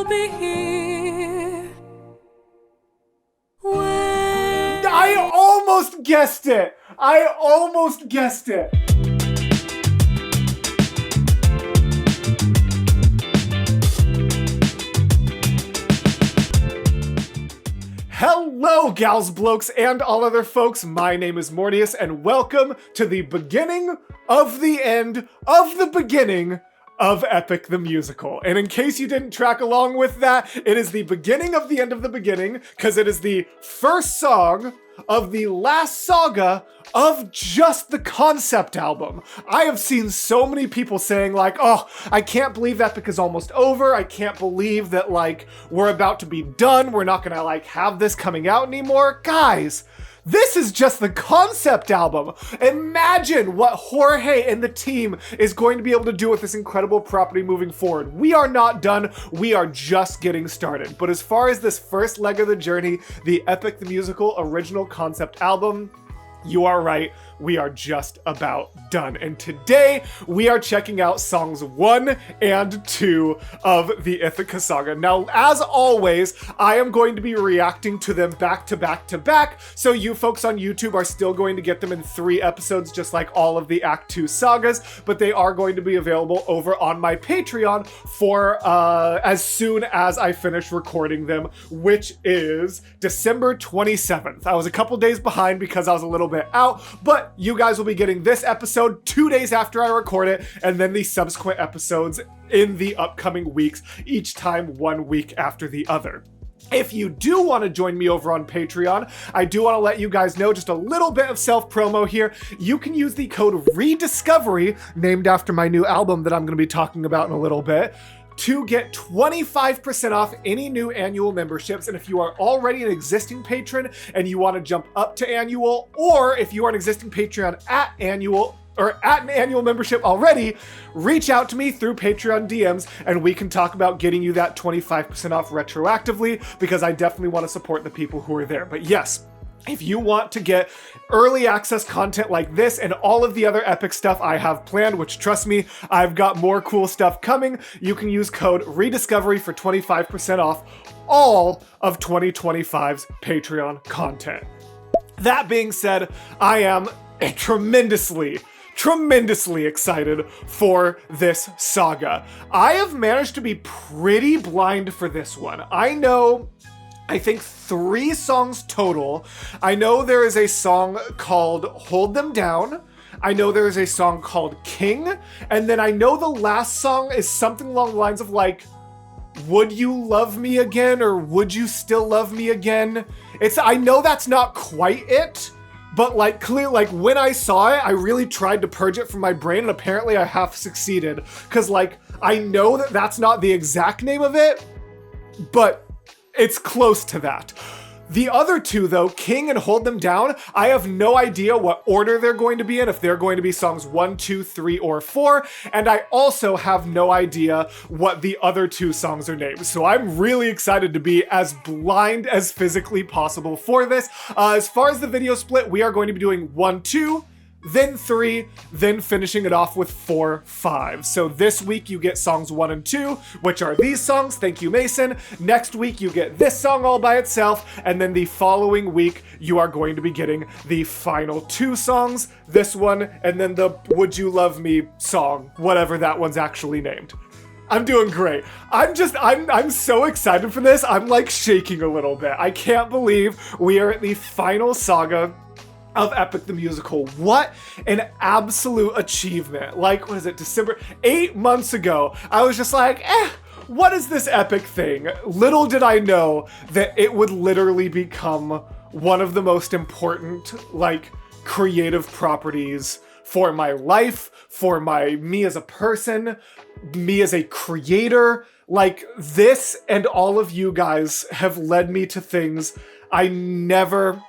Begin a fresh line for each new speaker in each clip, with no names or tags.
you'll be here when
I almost guessed it! I almost guessed it! Hello, gals, blokes, and all other folks. My name is Mortius, and welcome to the beginning of the end of the beginning of Epic the Musical. And in case you didn't track along with that, it is the beginning of the end of the beginning, because it is the first song of the last saga of just the concept album. I have seen so many people saying like, oh, I can't believe Epic is almost over. I can't believe that like we're about to be done. We're not gonna like have this coming out anymore. Guys, this is just the concept album. Imagine what Jorge and the team is going to be able to do with this incredible property moving forward. We are not done. We are just getting started. But as far as this first leg of the journey, the Epic the Musical original concept album, you are right, we are just about done. And today, we are checking out songs 1 and 2 of the Ithaca saga. Now, as always, I am going to be reacting to them back to back to back, so you folks on YouTube are still going to get them in 3 episodes, just like all of the Act 2 sagas, but they are going to be available over on my Patreon for as soon as I finish recording them, which is December 27th. I was a couple days behind because I was a little bit out, but you guys will be getting this episode 2 days after I record it, and then the subsequent episodes in the upcoming weeks, each time 1 week after the other. If you do want to join me over on Patreon, I do want to let you guys know just a little bit of self-promo here. You can use the code REDISCOVERY, named after my new album that I'm going to be talking about in a little bit, to get 25% off any new annual memberships. And if you are already an existing patron and you want to jump up to annual, or if you are an existing Patreon at annual or at an annual membership already, reach out to me through Patreon DMs and we can talk about getting you that 25% off retroactively, because I definitely want to support the people who are there. But yes, if you want to get early access content like this and all of the other epic stuff I have planned, which trust me, I've got more cool stuff coming, you can use code REDISCOVERY for 25% off all of 2025's Patreon content. That being said, I am tremendously excited for this saga. I have managed to be pretty blind for this one. I think 3 songs total. I know there is a song called Hold Them Down. I know there is a song called King. And then I know the last song is something along the lines of like, Would You Love Me Again? Or Would You Still Love Me Again? I know that's not quite it, but like clear, like when I saw it, I really tried to purge it from my brain, and apparently I have succeeded. Cause like, I know that that's not the exact name of it, but it's close to that. The other 2 though, King and Hold Them Down, I have no idea what order they're going to be in, if they're going to be songs 1, 2, 3, or 4, and I also have no idea what the other 2 songs are named. So I'm really excited to be as blind as physically possible for this. As far as the video split, we are going to be doing 1, 2, then 3, then finishing it off with 4, 5. So this week you get songs 1 and 2, which are these songs, thank you Mason. Next week you get this song all by itself, and then the following week you are going to be getting the final 2 songs, this one, and then the Would You Love Me song, whatever that one's actually named. I'm doing great. I'm so excited for this, I'm like shaking a little bit. I can't believe we are at the final saga of Epic the Musical. What an absolute achievement. Like, what is it, December? 8 months ago, I was just like, what is this epic thing? Little did I know that it would literally become one of the most important, like, creative properties for my life, for me as a person, me as a creator. Like, this and all of you guys have led me to things I never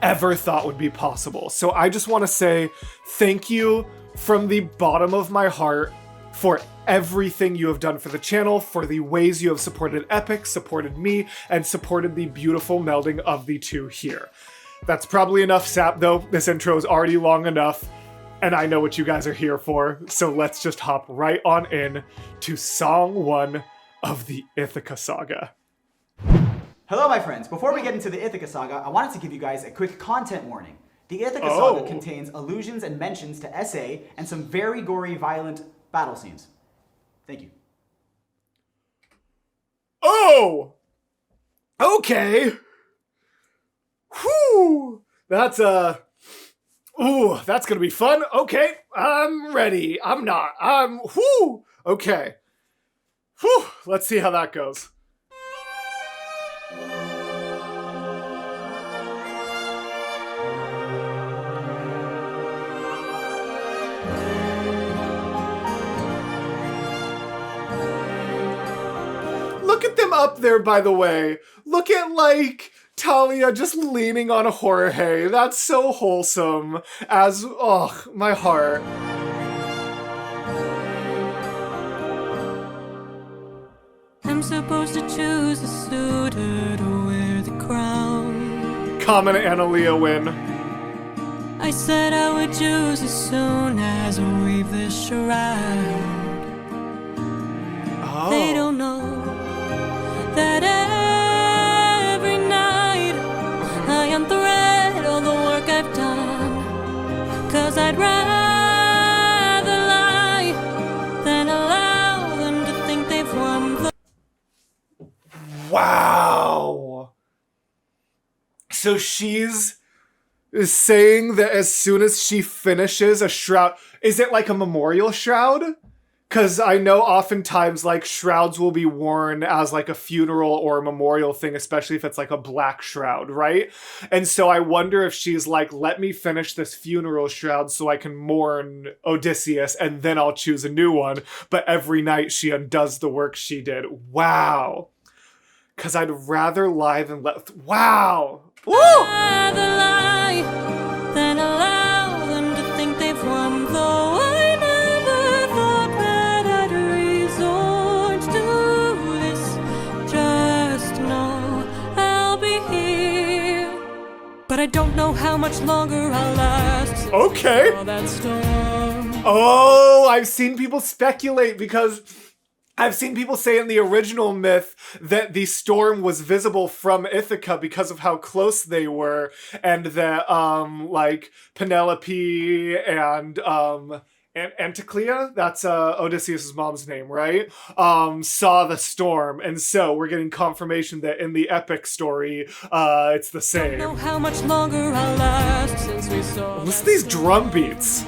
ever thought would be possible. So I just want to say thank you from the bottom of my heart for everything you have done for the channel, for the ways you have supported Epic, supported me, and supported the beautiful melding of the 2 here. That's probably enough sap though. This intro is already long enough, and I know what you guys are here for, so let's just hop right on in to Song 1 of the Ithaca Saga.
Hello, my friends. Before we get into the Ithaca Saga, I wanted to give you guys a quick content warning. The Ithaca Saga contains allusions and mentions to SA and some very gory, violent battle scenes. Thank you.
Oh! Okay. Whew! That's ooh, that's gonna be fun. Okay, I'm ready. I'm not. Whew! Okay. Whew! Let's see how that goes. Look at them up there, by the way. Look at, like, Talia just leaning on a Jorge. That's so wholesome. Oh, my heart.
I'm supposed to choose a suitor to wear the crown.
Common Analia win.
I said I would choose as soon as I weave this shroud.
Oh.
They don't know that every night I unthread all the work I've done. 'Cause I'd rather lie than allow them to think they've won the...
Wow. So she's saying that as soon as she finishes a shroud, is it like a memorial shroud? Because I know oftentimes, like, shrouds will be worn as, like, a funeral or a memorial thing, especially if it's, like, a black shroud, right? And so I wonder if she's like, let me finish this funeral shroud so I can mourn Odysseus, and then I'll choose a new one. But every night she undoes the work she did. Wow. Because I'd rather lie than let... Wow. Woo!
Rather lie than allow them to think they've won, though I never thought that I'd resort to this. Just know I'll be here, but I don't know how much longer I'll last.
Okay.
That storm.
Oh, I've seen people speculate because I've seen people say in the original myth that the storm was visible from Ithaca because of how close they were, and that, like, Penelope and Anticlea, that's Odysseus' mom's name, right? Saw the storm, and so we're getting confirmation that in the epic story, it's the same.
Don't know how much longer I'll last since we saw.
Listen to these drum beats.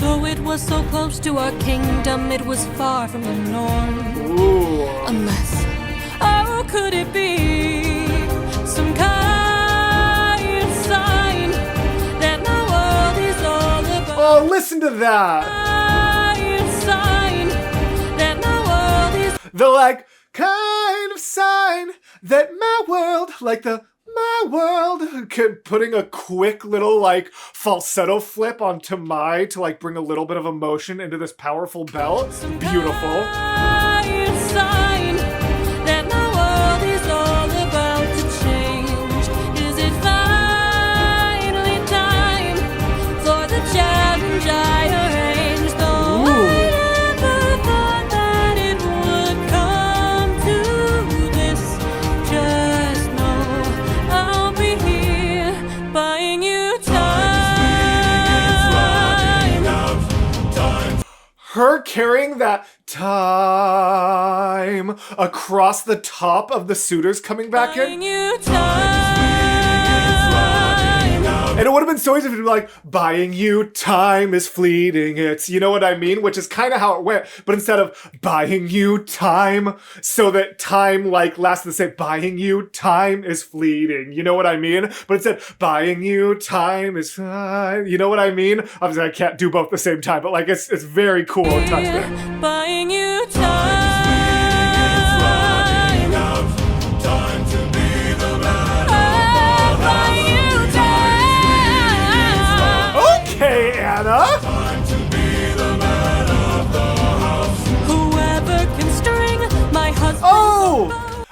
Though it was so close to our kingdom, it was far from the norm.
Ooh.
Unless, oh, could it be some kind of sign that my world is all about?
Oh, listen to that.
Kind of sign that my world is...
The, like, kind of sign that my world, like the my world, putting a quick little, like, falsetto flip onto my to, like, bring a little bit of emotion into this powerful belt. Beautiful.
Kind of sign that my world is all about to change. Is it finally time for the challenge I arranged? Though I never thought that it would come to this. Just know I'll be here buying you time.
Her carrying that time across the top of the suitors coming back in.
Buying you time.
And it would have been so easy to be like, buying you time is fleeting, it's, you know what I mean? Which is kind of how it went. But instead of buying you time, so that time, like, lasts the same, buying you time is fleeting, you know what I mean? But instead, buying you time is fine, you know what I mean? Obviously, I can't do both at the same time, but, like, it's very cool and touch there.
Buying you time. Buying you time.
Okay, Anna.
Whoever can string my husband.
Oh!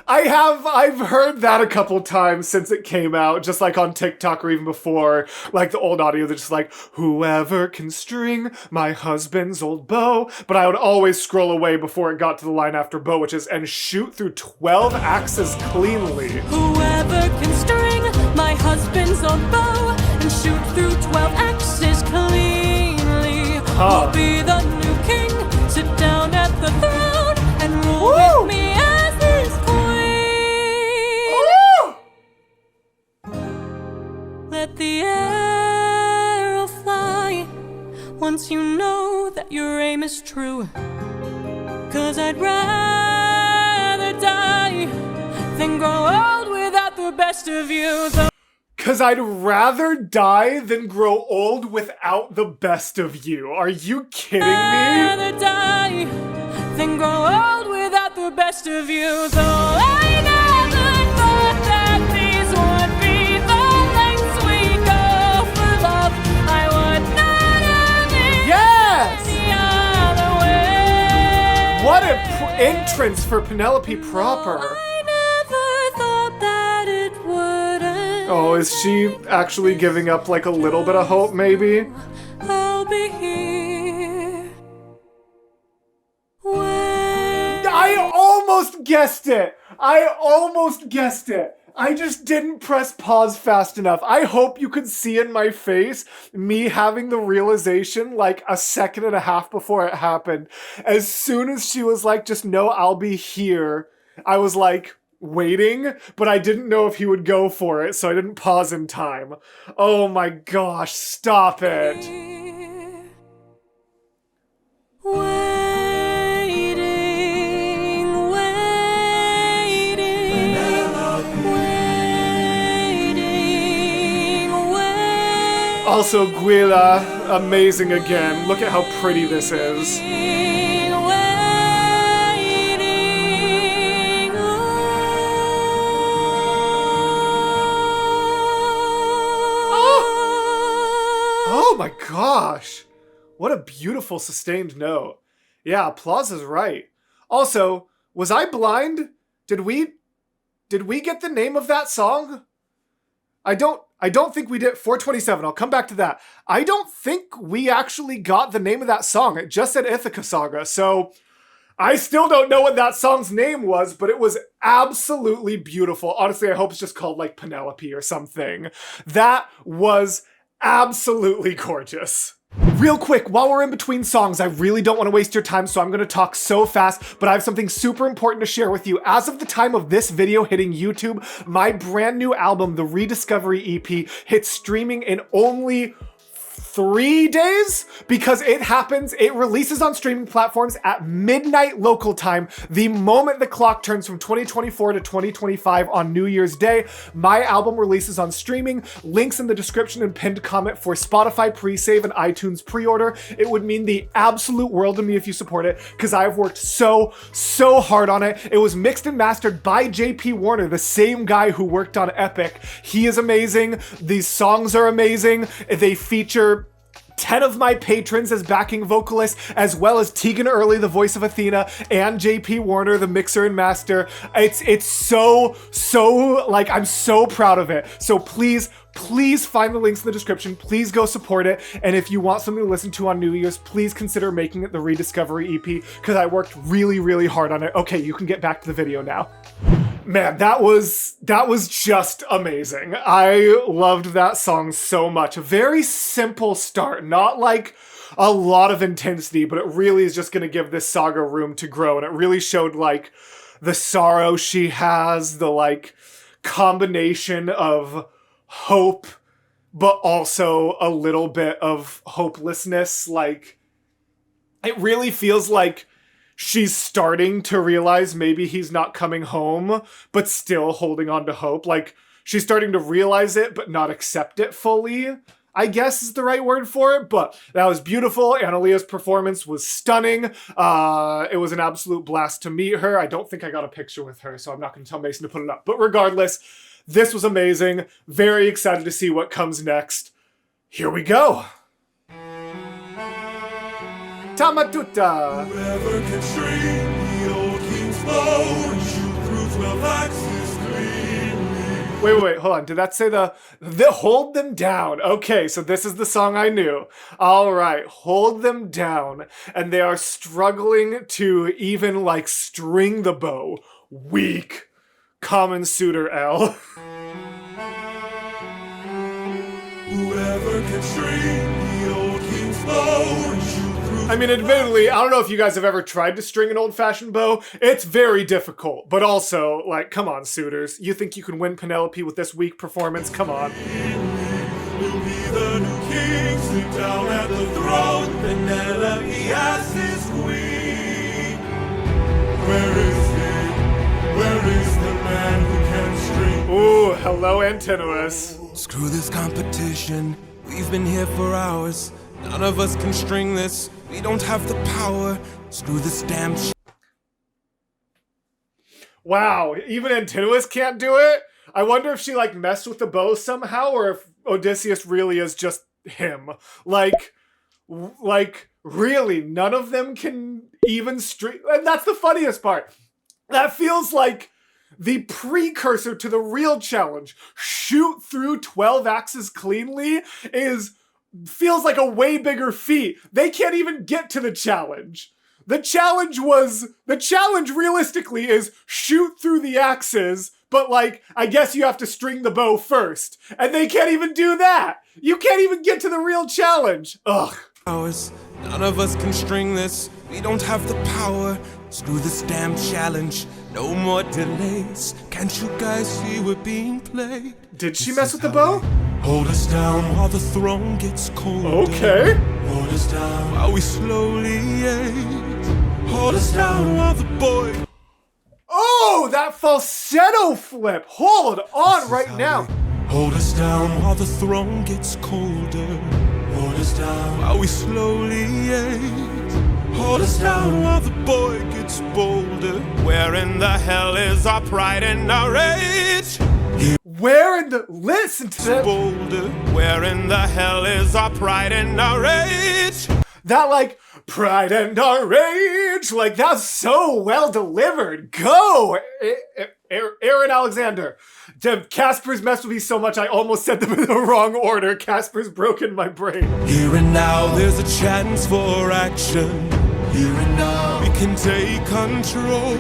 I've heard that a couple times since it came out, just like on TikTok or even before, like the old audio, they're just like, whoever can string my husband's old bow. But I would always scroll away before it got to the line after bow, which is, and shoot through 12 axes cleanly.
Whoever can string my husband's old bow and shoot through 12 axes cleanly will be the new king. Sit down at the throne and rule with me as his queen. Let the arrow fly once you know that your aim is true. 'Cause I'd rather die than grow old without the best of you.
'Cause I'd rather die than grow old without the best of you. Are you kidding me?
I'd rather die than grow old without the best of you. Though I never thought that these would be the lengths we go for love. I would not have it any other way.
What an entrance for Penelope proper.
I never thought that it would end.
Oh, is she actually giving up like a little bit of hope, maybe?
I'll be here.
I almost guessed it! I just didn't press pause fast enough. I hope you could see in my face me having the realization like a second and a half before it happened. As soon as she was like, just know I'll be here, I was like, waiting, but I didn't know if he would go for it, so I didn't pause in time. Oh my gosh, stop it. Also, Guila, amazing again. Look at how pretty this is. Oh my gosh. What a beautiful sustained note. Yeah, applause is right. Also, was I blind? Did we get the name of that song? I don't think we did. 427, I'll come back to that. I don't think we actually got the name of that song. It just said Ithaca Saga, so I still don't know what that song's name was, but it was absolutely beautiful. Honestly, I hope it's just called like Penelope or something. That was absolutely gorgeous. Real quick, while we're in between songs, I really don't want to waste your time, so I'm going to talk so fast, but I have something super important to share with you. As of the time of this video hitting YouTube, my brand new album, the Rediscovery EP, hits streaming in only 3 days, because it releases on streaming platforms at midnight local time, the moment the clock turns from 2024 to 2025 on New Year's Day. My album releases on streaming. Links in the description and pinned comment for Spotify pre-save and iTunes pre-order. It would mean the absolute world to me if you support it, because I've worked so hard on it. It was mixed and mastered by JP Warner, the same guy who worked on Epic. He is amazing. These songs are amazing. They feature 10 of my patrons as backing vocalists, as well as Tegan Early, the voice of Athena, and JP Warner, the mixer and master. It's so, like, I'm so proud of it. So please find the links in the description. Please go support it. And if you want something to listen to on New Year's, please consider making it the Rediscovery EP, because I worked really hard on it. Okay, you can get back to the video now. Man, that was just amazing. I loved that song so much. A very simple start, not like a lot of intensity, but it really is just gonna give this saga room to grow. And it really showed like the sorrow she has, the like combination of hope, but also a little bit of hopelessness. Like, it really feels like she's starting to realize maybe he's not coming home, but still holding on to hope. Like, she's starting to realize it, but not accept it fully, I guess is the right word for it. But that was beautiful. Annalia's performance was stunning. It was an absolute blast to meet her. I don't think I got a picture with her, so I'm not going to tell Mason to put it up. But regardless, this was amazing. Very excited to see what comes next. Here we go. Tamatuta.
Whoever can string the old king's bow and shoot through
Wait, hold on. Did that say the hold them down? Okay, so this is the song I knew. All right, hold them down. And they are struggling to even, like, string the bow. Weak. Common suitor L.
Whoever can string the old king's bow and shoot through.
I mean, admittedly, I don't know if you guys have ever tried to string an old-fashioned bow. It's very difficult. But also, like, come on, suitors. You think you can win Penelope with this weak performance? Come on.
Will be the new king, sit down at the throne. Penelope as his queen. Where is he? Where is the man who can string?
Ooh, hello, Antinous.
Screw this competition. We've been here for hours. None of us can string this. We don't have the power. Screw this damn shit.
Wow, even Antinous can't do it? I wonder if she, like, messed with the bow somehow, or if Odysseus really is just him. Like, really, none of them can even string... And that's the funniest part. That feels like the precursor to the real challenge. Shoot through 12 axes cleanly feels like a way bigger feat. They can't even get to the challenge. The challenge realistically is shoot through the axes, but, like, I guess you have to string the bow first. And they can't even do that. You can't even get to the real challenge. Ugh.
None of us can string this. We don't have the power. Screw this damn challenge. No more delays. Can't you guys see we're being played?
Did she mess with the bow?
Hold us down while the throne gets colder.
Okay.
Hold us down while we slowly age. Hold us down while the boy...
Oh, that falsetto flip. Hold on right now.
Hold us down while the throne gets colder. Hold us down while we slowly age. Hold us down while the boy gets bolder. Where in the hell is our pride and our rage?
Where in the... Listen to that.
Bolder. Where in the hell is our pride and our rage?
That, like, pride and our rage. Like, that's so well delivered. Go! Aaron Alexander. Casper's messed with me so much I almost said them in the wrong order. Casper's broken my brain.
Here and now there's a chance for action. Here and now we can take control.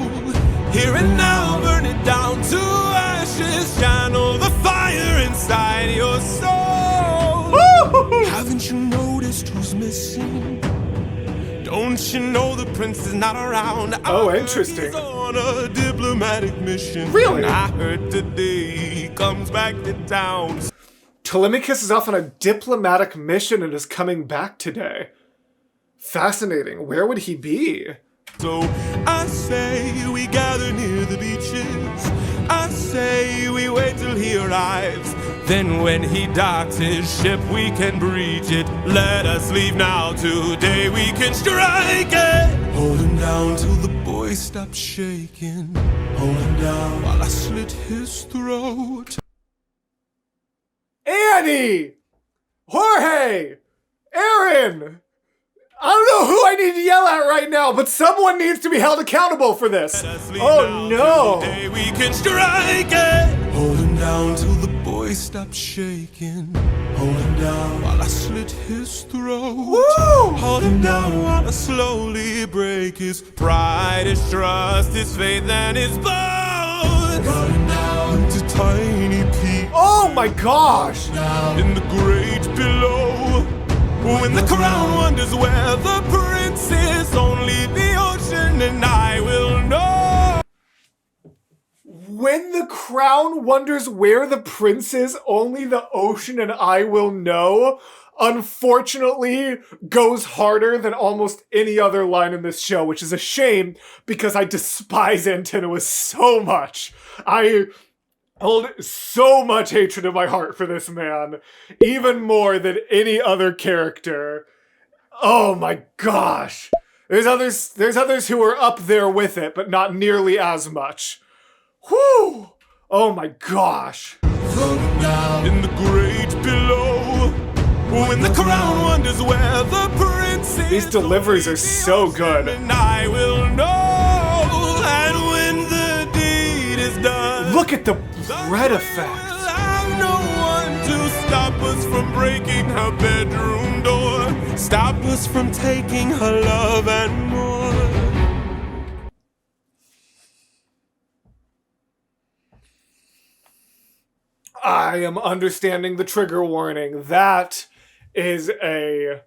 Here and now burn it down to ashes. Channel the fire inside your soul.
Woo!
Haven't you noticed who's missing? Don't you know the prince is not around?
Oh, interesting.
He's on a diplomatic mission.
Really?
And I heard today he comes back to town.
Telemachus is off on a diplomatic mission and is coming back today. Fascinating. Where would he be?
So I say we gather near the beaches. I say we wait till he arrives. Then when he docks his ship, we can breach it. Let us leave now, today we can strike it. Hold him down till the boy stops shaking. Hold him down while I slit his throat.
Annie! Jorge! Aaron! I don't know who I need to yell at right now, but someone needs to be held accountable for this. Oh no!
Today we can strike it. Hold him down till the boy stops shaking. Hold him down while I slit his throat.
Woo!
Hold him down while I slowly break his pride, his trust, his faith, and his bones. Cut him down into tiny pieces.
Oh my gosh!
In the great below. When the crown wonders where the prince is, only the ocean and I will know.
When the crown wonders where the prince is, only the ocean and I will know, unfortunately goes harder than almost any other line in this show, which is a shame because I despise Antinous so much. I hold so much hatred in my heart for this man, even more than any other character. Oh my gosh. There's others who are up there with it, but not nearly as much. Whew! Oh my gosh.
In the great below, when the crown wonders where the prince is,
These deliveries are so good.
and I will know, and when the deed is
Look at the red effect.
Have no one to stop us from breaking her bedroom door. Stop us from taking her love and more.
I am understanding the trigger warning. That is a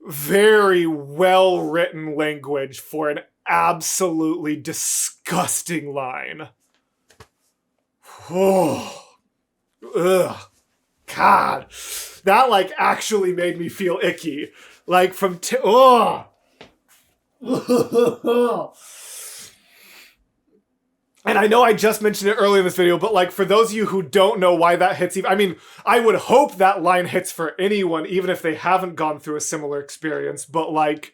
very well-written language for an absolutely disgusting line. Oh. Ugh. God. That, like, actually made me feel icky. Like, from oh. And I know I just mentioned it earlier in this video, but like for those of you who don't know why that hits, I mean, I would hope that line hits for anyone, even if they haven't gone through a similar experience, but like,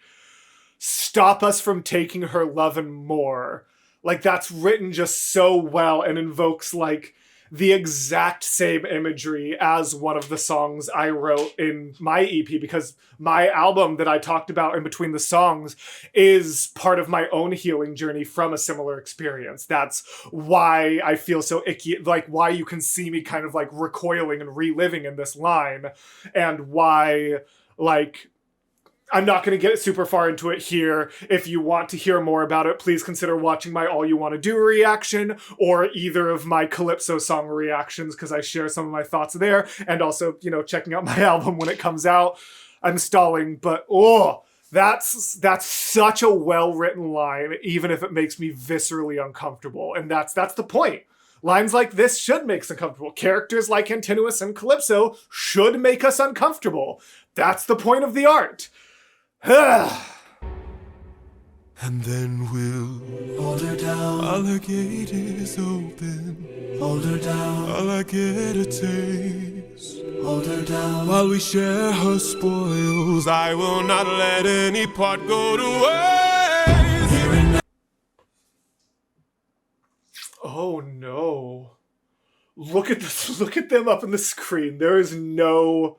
stop us from taking her love and more. Like that's written just so well and invokes like the exact same imagery as one of the songs I wrote in my EP, because my album that I talked about in between the songs is part of my own healing journey from a similar experience. That's why I feel so icky, like why you can see me kind of like recoiling and reliving in this line, and why like I'm not going to get super far into it here. If you want to hear more about it, please consider watching my All You Want to Do reaction or either of my Calypso song reactions, because I share some of my thoughts there, and also, you know, checking out my album when it comes out. I'm stalling, but that's such a well-written line, even if it makes me viscerally uncomfortable. And that's the point. Lines like this should make us uncomfortable. Characters like Antinous and Calypso should make us uncomfortable. That's the point of the art.
And then we'll hold her down. While her gate is open. Hold her down. While I get a taste. Hold her down. While we share her spoils, I will not let any part go to waste.
Oh no. Look at this. Look at them up on the screen. There is no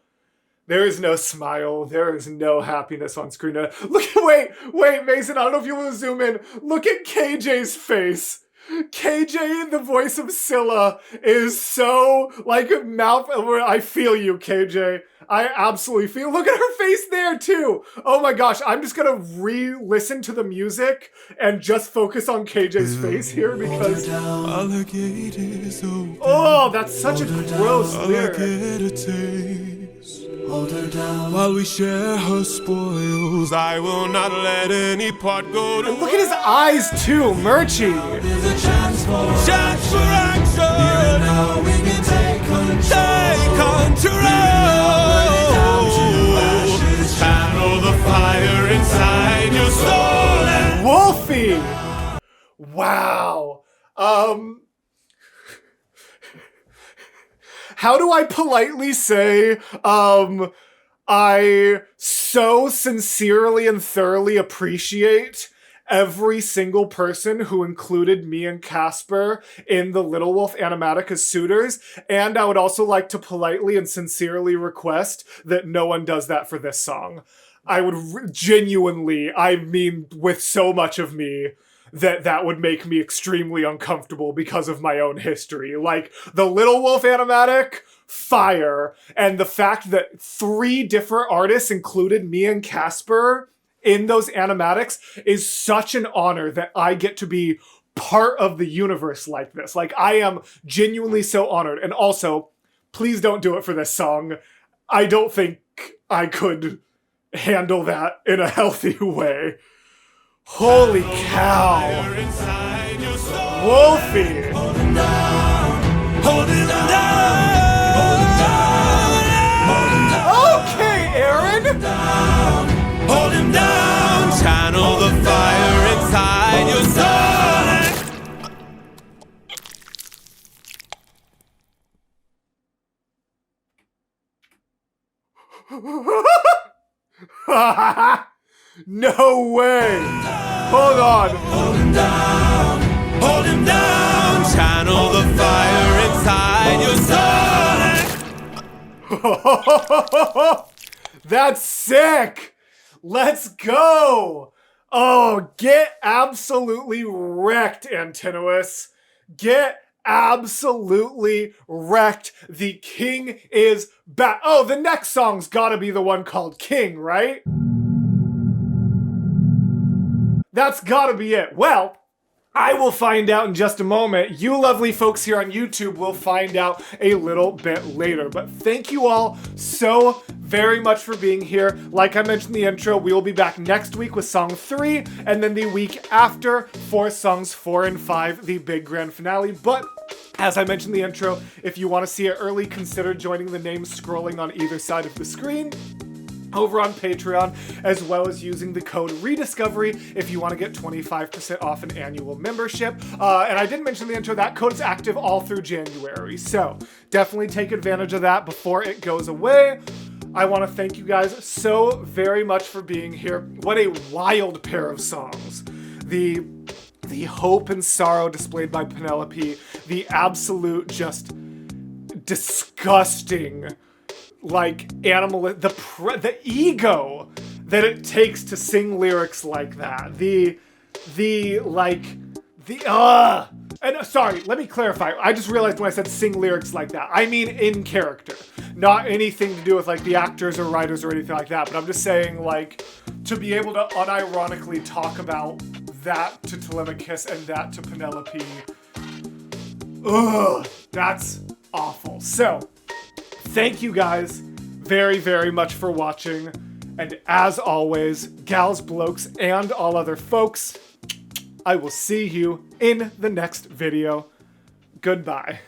smile. There is no happiness on screen. Wait, Mason, I don't know if you want to zoom in. Look at KJ's face. KJ, the voice of Scylla, is so, like, mouth... I feel you, KJ. I absolutely feel... Look at her face there, too! Oh my gosh, I'm just gonna re-listen to the music and just focus on KJ's face here, because... Oh, that's such a gross lyric.
Hold her down. While we share her spoils, I will not let any part go to.
And look at his eyes too, Murchie.
There's a chance for action. Here and now we can take control. Channel the fire inside your soul. And
Wolfie. Wow. How do I politely say, I so sincerely and thoroughly appreciate every single person who included me and Casper in the Little Wolf animatic as suitors, and I would also like to politely and sincerely request that no one does that for this song. I would genuinely, I mean with so much of me, that would make me extremely uncomfortable because of my own history. Like, the Little Wolf animatic, fire. And the fact that 3 different artists included me and Casper in those animatics is such an honor that I get to be part of the universe like this. Like, I am genuinely so honored. And also, please don't do it for this song. I don't think I could handle that in a healthy way. Holy cow. Wolfie.
hold him down. Hold him down.
Okay, Aaron.
Hold him down. Channel the fire inside your
soul. No way! Hold on!
Hold him down! Hold him down! Channel the fire inside your soul!
That's sick! Let's go! Oh, get absolutely wrecked, Antinous. Get absolutely wrecked. The king is back. Oh, the next song's gotta be the one called King, right? That's gotta be it. Well, I will find out in just a moment. You lovely folks here on YouTube will find out a little bit later. But thank you all so very much for being here. Like I mentioned in the intro, we will be back next week with song 3, and then the week after for songs 4 and 5, the big grand finale. But as I mentioned in the intro, if you want to see it early, consider joining the names scrolling on either side of the screen over on Patreon, as well as using the code REDISCOVERY if you want to get 25% off an annual membership. And I didn't mention in the intro, that code is active all through January, so definitely take advantage of that before it goes away. I want to thank you guys so very much for being here. What a wild pair of songs. The hope and sorrow displayed by Penelope, the absolute just disgusting, like, the ego that it takes to sing lyrics like that. And sorry, let me clarify. I just realized when I said sing lyrics like that, I mean in character. Not anything to do with, like, the actors or writers or anything like that, but I'm just saying, like, to be able to unironically talk about that to Telemachus and that to Penelope, ugh, that's awful. So, thank you guys very, very much for watching. And as always, gals, blokes, and all other folks, I will see you in the next video. Goodbye.